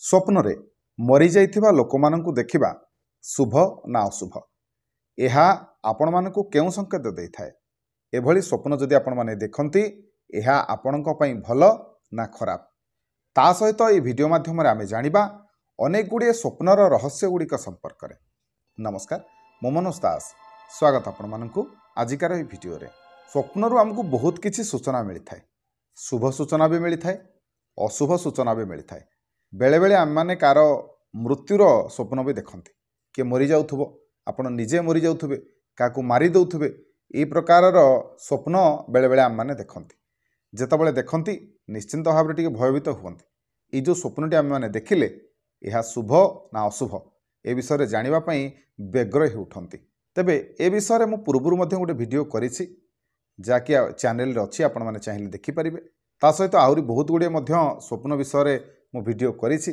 स्वप्न रे मरी जाइथिबा लोकमानंकु देखिबा शुभ ना अशुभ एहा आपण मानकु केउ संकेत देइथाय। एभली स्वप्न जदि आपण माने देखंती एहा आपणक पई भल ना खराब ता सहित ए वीडियो माध्यम आमे जानिबा अनेक गुड़िए स्वप्नर रहस्य गुड़िक संपर्क में। नमस्कार, मो मनोज दास स्वागत आपण मानकु आजिकार ए वीडियो रे। स्वप्नरु आमको बहुत किछि सूचना मिलता है। शुभ सूचना भी मिलता है, अशुभ सूचना भी मिलता है। बेले बेले आम माने कार मृत्युर स्वप्न भी देखते, किए मरी जाउथबो, आपण निजे मरी जाउथबे, काकू मारी दउथबे, ए प्रकार स्वप्न बेले बेले आम माने देखते। जेतबेले देखती निश्चिंत भाव में टिके भयभीत हुअन्ति। ये जो स्वप्नटी आम माने देखिले यह शुभ ना अशुभ ए विषय जानिबा पई व्यग्र हो उठंती। तेबे ए विषय मु पूर्वरु मध्ये गोटे वीडियो करिछि जाकि चैनल रे अछि, आपण माने चाहिले देखि परिबे। ता सहित आहुरी बहुत गुड़े मध्य स्वप्न विषय मु वीडियो करिछि,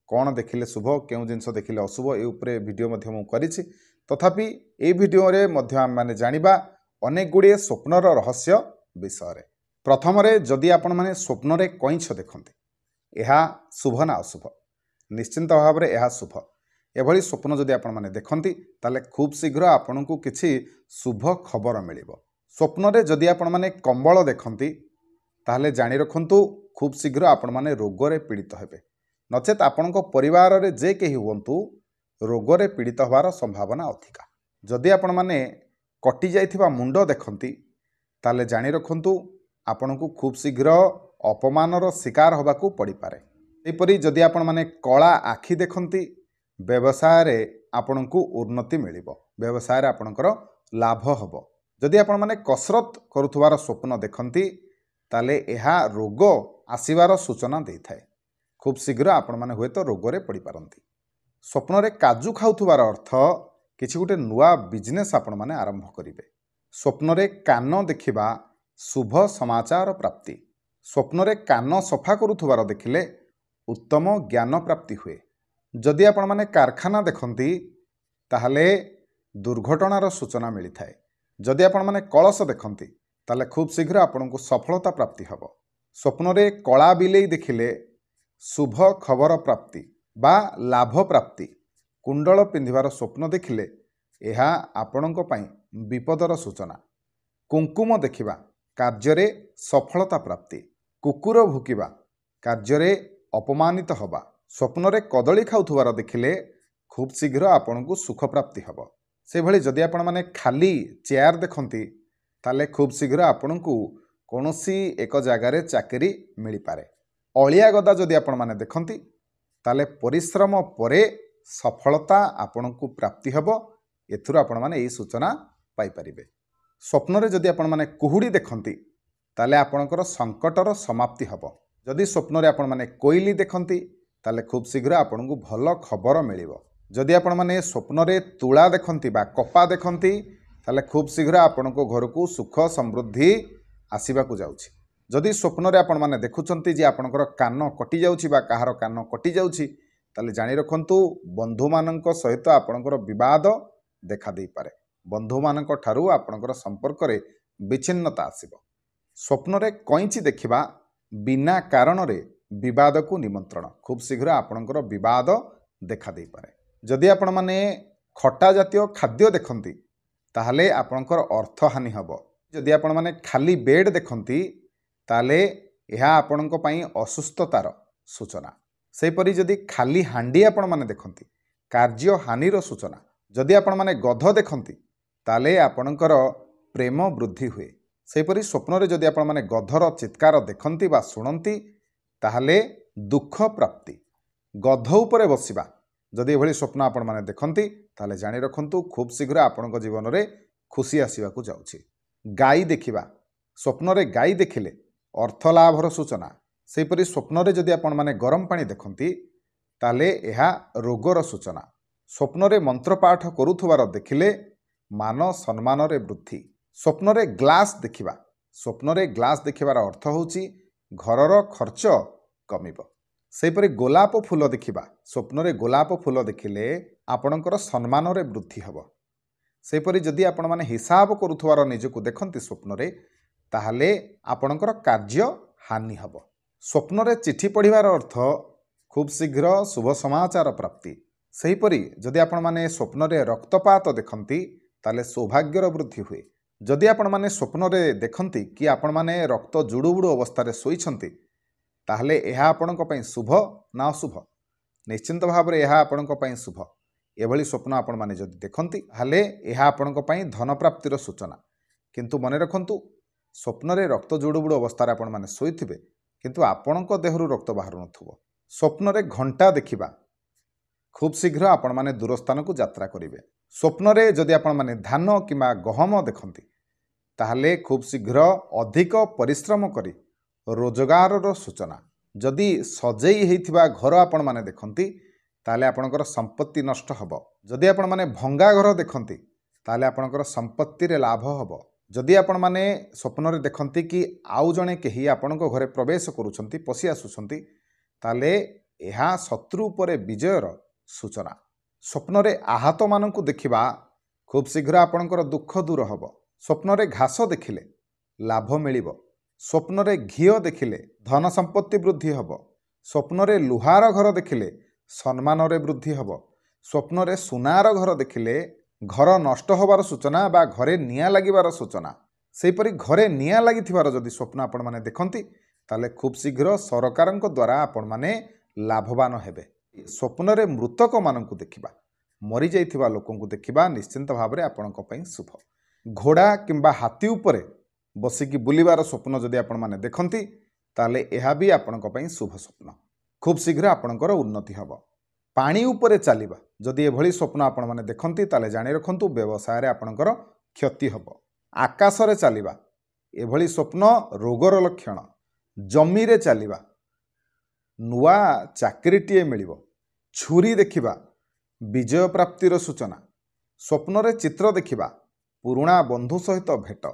कौन देखिले शुभ केउ जिनस देखिले अशुभ ए उपरे वीडियो मध्ये मु करिछि। तथापि ए वीडियो रे मध्ये आम माने जानिबा अनेक गुड़े स्वप्नर रहस्य विषय। प्रथम जदि आपण माने स्वप्न रे कइंछ देखंते एहा शुभ ना अशुभ? निश्चिंत भाव में यह शुभ। एभली स्वप्न जदि आपण माने देखंती ताले खूब शीघ्र आपनकु किछि शुभ खबर मिलिबो। स्वप्न रे जदि आपण माने कंबल देखंती ताले जानि रखंतु खूब शीघ्र आपण माने रोग रे पीड़ित हेबे, नचेत आपनक परिवार रे जे केही हुंतु रोग रे पीड़ित होवार संभावना अधिका। जदि आपण माने कटि जाइथिबा मुंड देखंती ताले जानि रखंतु आपनकु खूब शीघ्र अपमानर शिकार होबाकू पड़ी पारे। एपरि जदि आपण माने कला आखि देखंती व्यवसाय रे आपनकु उन्नति मिलिबो, व्यवसाय रे आपनकर लाभ हबो। जदि आपण माने कसरत करुथुवार स्वप्न देखंती ताले एहा रोग आसीबार सूचना देइथाय। खूब शीघ्र आपण माने हुए तो रोग रे पड़ी पारंती। स्वप्न रे काजू खाउथुवार अर्थ किछि गुटे नुआ बिजनेस आपण माने आरंभ करिवे। स्वप्न रे कान देखिबा शुभ समाचार प्राप्ति। स्वप्न रे कान सफा करुथुवार देखिले उत्तम ज्ञान प्राप्ति हुए। जदि आपण माने कारखाना देखंती ताहले दुर्घटनार सूचना मिलता है। जदि आपण माने कलश देखंती ताले खूब शीघ्र आपनकु सफलता प्राप्ति हबो। स्वप्न रे कला बिलेई देखिले शुभ खबर प्राप्ति बा लाभ प्राप्ति। कुंडल पिंधिबार स्वप्न देखिले एहा आपनक पई विपदर सूचना। कुंकुम देखिबा कार्य सफलता प्राप्ति। कुकुर भुकिबा कार्य अपमानित हवा। स्वप्न रे कदली खाउथुवार देखिले खूब शीघ्र आपनकु सुख प्राप्ति हबो। से भली जदि आपण माने खाली चेयर देखंती ताले खूब शीघ्र आपनकु कोनोसी एक जगार चाकरी मिल पारे। अलिया गदा जदि आपण माने देखंती ताले परिश्रम परे सफलता आपनकु प्राप्ति हबो। एथुर आपण माने एई सूचना पाई परिबे। स्वप्न रे जदि आपण माने कुहुड़ी देखंती ताले आपनकर संकटर समाप्ति हबो। जदि स्वप्न रे आपण माने कोइली देखंती ताले खूब शीघ्र आपनकु भल खबर मिलिबो। जदि आपण माने स्वप्न रे तुला देखंती बा कपा देखंती ताले खूब शीघ्र आपनको घरकु सुख समृद्धि आसीबाकु जाउछि। जदि स्वप्न रे आपण माने देखुचंती जे आपनकर कान कटि जाउछि बा काहार कान कटि जाउछि ताले जानि रखंतु बंधु मानक सहित आपनकर विवाद देखा देई पारे। बंधु मानक ठारू आपनकर संपर्क रे विच्छिन्नता आसीबो। स्वप्न रे कइंची देखिबा बिना कारण रे विवाद को निमंत्रण। खूब शीघ्र आपनकर विवाद देखा देई पारे। जदि आपण माने खट्टा जातीय खाद्य देखंती ताहले आपनकर अर्थ हानि हबो। जदि आपण माने खाली बेड देखंती ताले एहा आपनक पई असुस्थतार सूचना। सेपरि जदि खाली हांडी आपण माने देखंती कार्य हानिर सूचना। जदि आपण माने गध देखंती ताले आपनकर प्रेम वृद्धि हुए। सेपरि स्वप्न रे जदि आपण माने गधर चित्कार देखंती बा सुनंती ताहले दुख प्राप्ति। गध उपरे बसिबा जदि एभली स्वप्न आपण माने देखंती ताले जानि रखंतु खूब शीघ्र आपनक जीवन रे खुशी आसीबाकु जाउछि। गाई देखिबा स्वप्न रे गाई देखिले अर्थ लाभर सूचना। सेपरि स्वप्न रे जदि आपण माने गरम पानी देखंती ताले एहा रोगर सूचना। स्वप्न रे मंत्र पाठ करुथुवार देखिले मान सम्मान रे वृद्धि। स्वप्न रे ग्लास देखिबा स्वप्न रे ग्लास देखिबार अर्थ होउछि घरर खर्च कमिबो। सेपरि गोलाप फूल देखिबा स्वप्न रे गोलाप फूल देखिले आपनकर सम्मान रे वृद्धि हबो। सेपरि जदि आपण माने हिसाब करुथुवार निजकु देखंती स्वप्न रे ताहले आपनकर कार्य हानि हबो। स्वप्न रे चिठी पढ़िबार अर्थ खूब शीघ्र शुभ समाचार प्राप्ति। सेहीपरि जदि आपण माने स्वप्न रे रक्तपात देखंती ताले सौभाग्यर वृद्धि हुए। जदि आपण माने स्वप्न रे देखंती कि आपण माने रक्त जुड़ुबुड़ु अवस्था रे सोईछंती ताहले एहा आपणक पई शुभ ना अशुभ? निश्चिंत भाव में यह आपण शुभ। एभली स्वप्न आपण माने जदि देखंती ताहले एहा आपणक पई धन प्राप्तिर सूचना। किंतु मने रखंतु स्वप्न रे रक्त जुड़ुबुड़ु अवस्था आपण माने सोईथिबे किंतु आपणक देहरु रक्त बाहरु नथुबो। स्वप्न रे घंटा देखिबा खूब शीघ्र आपण माने दूर स्थान को यात्रा करिवे। स्वप्न रे जदि आपण माने धान किंबा गहम देखंती ताहले खूब शीघ्र अधिक परिश्रम करी रोजगार सूचना। जदि सजेई हेइथिबा घर आपण माने देखंती ताले आपणकर संपत्ति नष्ट हबो। जदि आपण माने भंगा घर देखंती ताले आपणकर संपत्ति रे लाभ हबो। जदि आपण माने स्वप्न रे देखंती कि आउ जणे केही आपणको घरे प्रवेश करूछंती पसी आसुछंती ताले एहा शत्रु परे विजयर सूचना। स्वप्न रे आहत मानकु देखिबा खूब शीघ्र आपणकर दुख दूर हबो। स्वप्न रे घास देखिले लाभ मिलिबो। स्वप्न रे घियो देखिले धन संपत्ति वृद्धि हबो। स्वप्न रे लुहार घर देखिले सम्मान रे वृद्धि हबो। स्वप्न रे सुनार घर देखिले घर नष्ट होबार सूचना बा घरे निया लागिबार सूचना। सेहीपरि घरे निया लागिथिबार जदि स्वप्न आपण माने देखंती ताले खूब शीघ्र सरकारक द्वारा आपण माने लाभवान हेबे। स्वप्न रे मृतक मानकु देखिबा मरि जाइथिबा लोकंकु देखिबा निश्चिंत भाव में आपणक पई शुभ। घोड़ा किंबा हाथी उपरे बसिकी बुलिबार स्वप्न जदि आपण माने देखंती ताले एहा भी आपणक पई शुभ स्वप्न। खूब शीघ्र आपणकर उन्नति हबो। पानी उपरे चलिबा जदि एभली स्वप्न आपण माने देखंती ताले जानि रखंतु व्यवसाय रे आपणकर क्षति हबो। आकाश रे चलिबा एभली स्वप्न रोगर लक्षण। जमी रे चलिबा नुआ चाकरीटीए मिलिबो। छुरी देखिबा विजय प्राप्तिर सूचना। स्वप्न रे चित्र देखिबा पुराणा बंधु सहित भेट।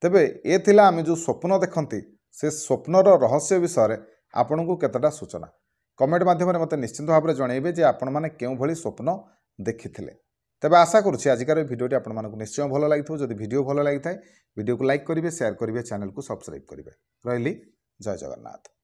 तेबे ए थिला आमे जो स्वप्न देखंती से स्वप्नर रहस्य विषय आपन को केतटा सूचना कमेंट माध्यम मते निश्चित भाव में जनइबे जे आपण माने केउ भली स्वप्न देखिथिले। तेबे आशा करूछि आजिकार भिडियोटी आपण मानकु निश्चय भलो लागिथो। जदि भिडियो भलो लागिथाय भिडियो को लाइक करिवे, शेयर करिवे, चैनल को सब्सक्राइब करिवे। रहिली जय जगन्नाथ।